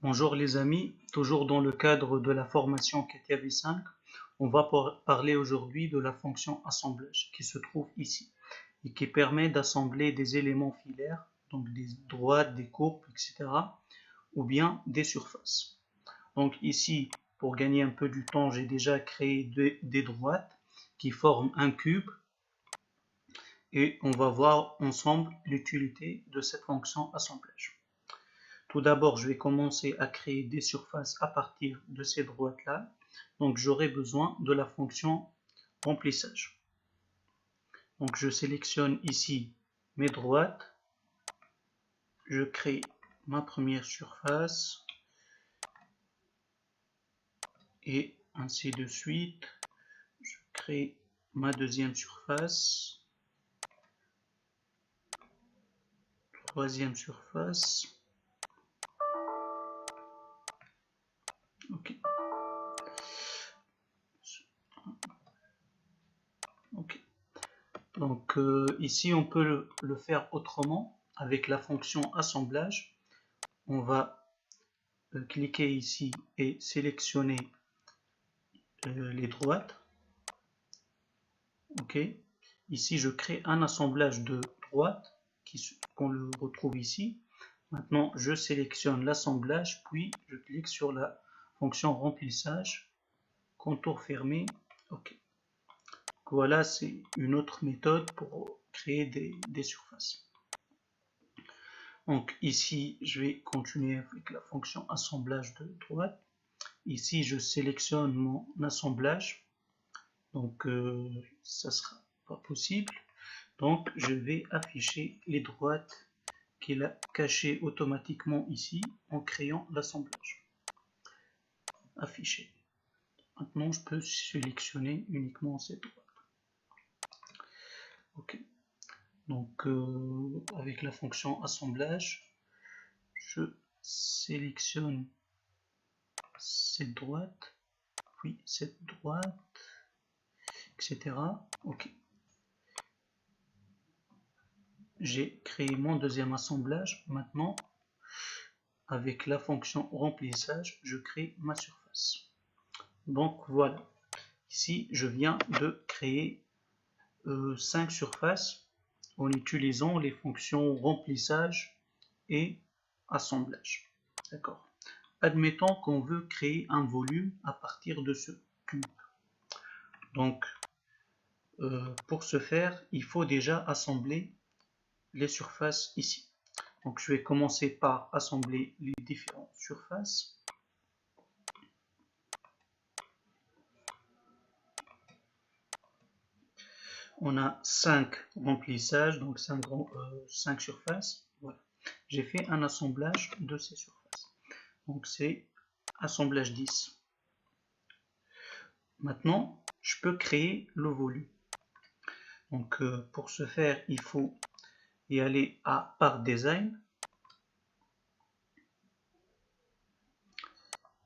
Bonjour les amis, toujours dans le cadre de la formation CATIA V5, on va parler aujourd'hui de la fonction assemblage qui se trouve ici et qui permet d'assembler des éléments filaires, donc des droites, des courbes, etc. ou bien des surfaces. Donc ici, pour gagner un peu du temps, j'ai déjà créé des droites qui forment un cube et on va voir ensemble l'utilité de cette fonction assemblage. Tout d'abord, je vais commencer à créer des surfaces à partir de ces droites-là. Donc, j'aurai besoin de la fonction remplissage. Donc, je sélectionne ici mes droites. Je crée ma première surface. Et ainsi de suite. Je crée ma deuxième surface. Troisième surface. Ok. Donc ici on peut le faire autrement avec la fonction assemblage. On va cliquer ici et sélectionner les droites. Ok. Ici je crée un assemblage de droites qu'on le retrouve ici. Maintenant je sélectionne l'assemblage puis je clique sur la fonction remplissage, contour fermé. Ok. Voilà, c'est une autre méthode pour créer des surfaces. Donc ici, je vais continuer avec la fonction assemblage de droite. Ici, je sélectionne mon assemblage. Donc ça sera pas possible. Donc je vais afficher les droites qu'il a cachées automatiquement ici en créant l'assemblage. Afficher. Maintenant, je peux sélectionner uniquement ces droites. Ok. Donc avec la fonction assemblage, je sélectionne cette droite, puis cette droite, etc. Ok. J'ai créé mon deuxième assemblage. Maintenant, avec la fonction remplissage, je crée ma surface. Donc voilà. Ici, je viens de créer 5 surfaces en utilisant les fonctions remplissage et assemblage. D'accord. Admettons qu'on veut créer un volume à partir de ce cube. Donc, pour ce faire, il faut déjà assembler les surfaces ici. Donc, je vais commencer par assembler les différentes surfaces. On a 5 remplissages, donc 5 surfaces. Voilà. J'ai fait un assemblage de ces surfaces. Donc, c'est assemblage 10. Maintenant, je peux créer le volume. Donc, pour ce faire, il faut y aller à Part Design.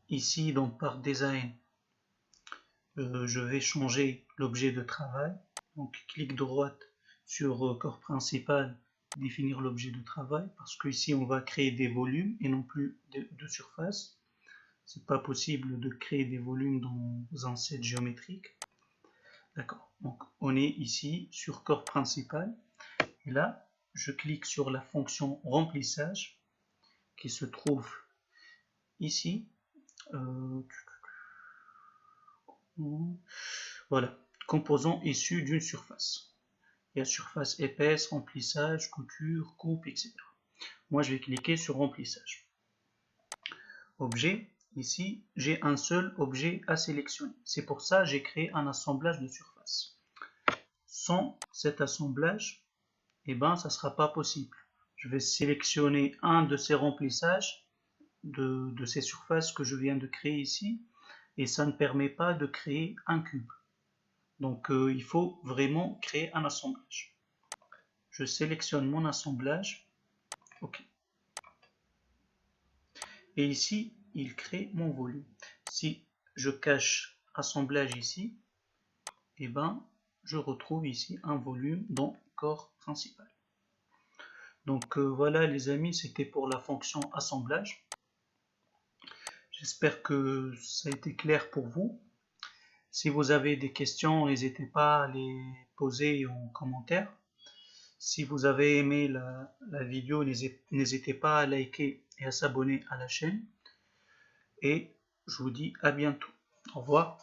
Ici, dans Part Design, je vais changer l'objet de travail. Donc, clic droit sur corps principal, définir l'objet de travail, parce qu'ici, on va créer des volumes et non plus de surface. C'est pas possible de créer des volumes dans un set géométrique. D'accord. Donc, on est ici sur corps principal. Et là, je clique sur la fonction remplissage qui se trouve ici. Voilà, composant issu d'une surface. Il y a surface épaisse, remplissage, couture, coupe, etc. Moi, je vais cliquer sur remplissage. Objet, ici, j'ai un seul objet à sélectionner. C'est pour ça que j'ai créé un assemblage de surface. Sans cet assemblage, eh ben, ça ne sera pas possible. Je vais sélectionner un de ces remplissages de ces surfaces que je viens de créer ici, et ça ne permet pas de créer un cube. Donc il faut vraiment créer un assemblage. Je sélectionne mon assemblage. OK. Et ici, il crée mon volume. Si je cache assemblage ici, eh ben, je retrouve ici un volume dans corps principal. Donc voilà les amis, c'était pour la fonction assemblage. J'espère que ça a été clair pour vous. Si vous avez des questions, n'hésitez pas à les poser en commentaire. Si vous avez aimé la vidéo, n'hésitez pas à liker et à s'abonner à la chaîne. Et je vous dis à bientôt. Au revoir.